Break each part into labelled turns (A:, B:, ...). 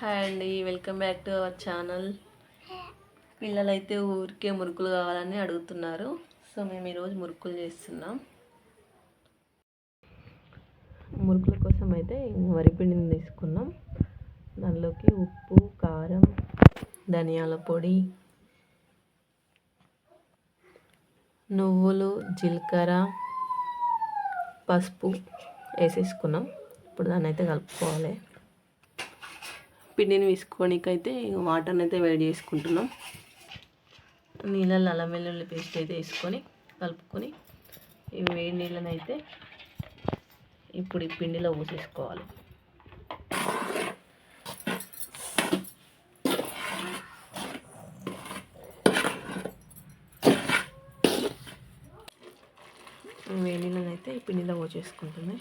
A: Hi అండి, welcome back to our channel. పిల్లలైతే ఊరికే మురుకులు కావాలని అడుగుతున్నారు. సో మేము ఈరోజు మురుకులు చేస్తున్నాం. మురుకుల కోసం అయితే వరిపిండిని తీసుకున్నాం. దానిలోకి ఉప్పు, కారం, ధనియాల పొడి, నువ్వులు, జీలకర్ర, పసుపు వేసేసుకున్నాం. ఇప్పుడు దాన్ని అయితే కలుపుకోవాలి. పిండిని వేసుకోనికైతే వాటర్ని అయితే వేడి చేసుకుంటున్నాం. నీళ్ళల్లో అల్లం వెల్లుల్లి పేస్ట్ అయితే వేసుకొని కలుపుకొని ఈ వేడి నీళ్ళని అయితే ఇప్పుడు ఈ పిండిలో పోసేసుకోవాలి. వేడి నీళ్ళని అయితే ఈ పిండిలో పోసేసుకుంటుంది.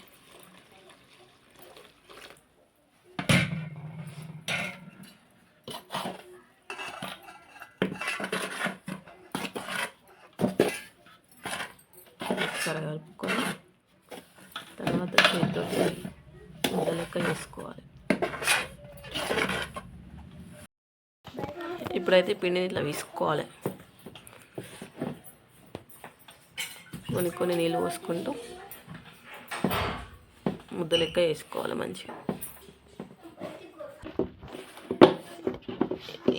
A: కలుపుకొని తర్వాత చేతితో ముద్ద లెక్క వేసుకోవాలి. ఇప్పుడైతే పిండిని ఇట్లా వేసుకోవాలి. కొన్ని నీళ్ళు పోసుకుంటూ ముద్ద లెక్క వేసుకోవాలి మంచిగా.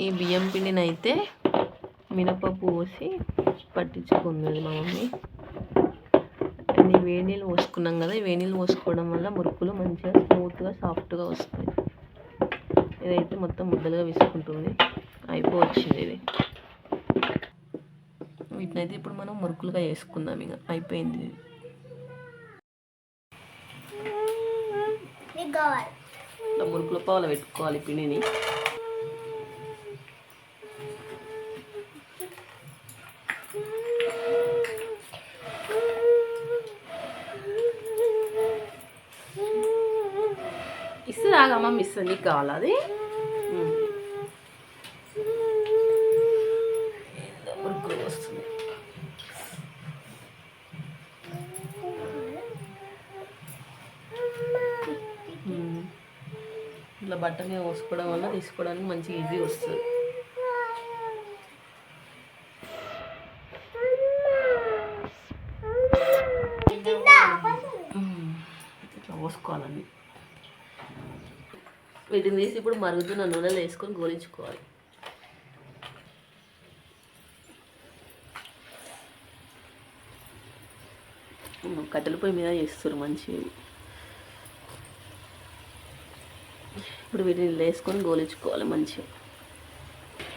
A: ఈ బియ్యం పిండిని అయితే మినపప్పు పోసి పట్టించుకున్నది మా మమ్మీ. వేడి నీళ్ళు పోసుకున్నాం కదా, ఈ వేడి నీళ్ళు పోసుకోవడం వల్ల మురుకులు మంచిగా స్మూత్గా సాఫ్ట్గా వస్తాయి. ఇదైతే మొత్తం ముద్దలుగా వేసుకుంటుంది. అయిపోవచ్చింది ఇది. వీటినైతే ఇప్పుడు మనం మురుకులుగా వేసుకుందాం. ఇక అయిపోయింది. ఇట్లా మురుకుల పావులు పెట్టుకోవాలి పిండిని. ఇస్తాగమ్మ మిస్ నీకు కావాలా అది? మురుకులు వస్తుంది. ఇట్లా బట్ట మీద పోసుకోవడం వల్ల తీసుకోవడానికి మంచి ఈజీ వస్తుంది. ఇట్లా పోసుకోవాలండి. వీటిని తీసి ఇప్పుడు మరుగుతున్న నూనెలో వేసుకొని గోలించుకోవాలి. కట్టెల పొయ్యి మీద చేస్తారు మంచిగా. ఇప్పుడు వీటిని వేసుకొని గోలించుకోవాలి మంచిగా.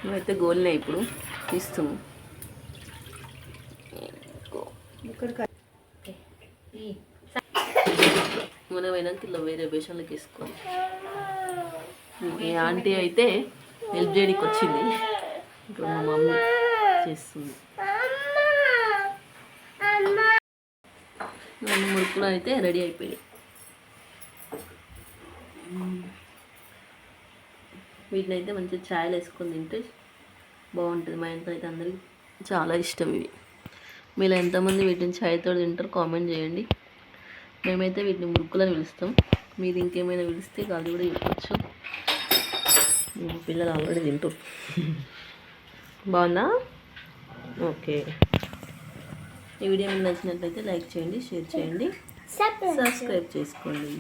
A: ఇవైతే గోలినాయి. ఇప్పుడు తీస్తున్నాం. నూనె పోయినాక ఇలా వేరే బేషన్లోకి వేసుకోవాలి. ఈ ఆంటీ అయితే హెల్ప్ చేయడానికి వచ్చింది. ఇప్పుడు మా మమ్మీ చేస్తుంది. మురుకులు అయితే రెడీ అయిపోయాయి. వీటిని అయితే మంచిగా ఛాయలు వేసుకొని తింటే బాగుంటుంది. మా ఇంట్లో అయితే అందరికి చాలా ఇష్టం ఇవి. మీరు ఎంతమంది వీటిని ఛాయ్తో తింటారు కామెంట్ చేయండి. మేమైతే వీటిని మురుకులని పిలుస్తాం. మీరు ఇంకేమైనా పిలిస్తే అది కూడా చెప్పచ్చు. పిల్లలు ఆల్రెడీ తింటారు. బాగుందా? ఓకే. ఈ వీడియో మీకు నచ్చినట్లయితే లైక్ చేయండి, షేర్ చేయండి, సబ్స్క్రైబ్ చేసుకోండి.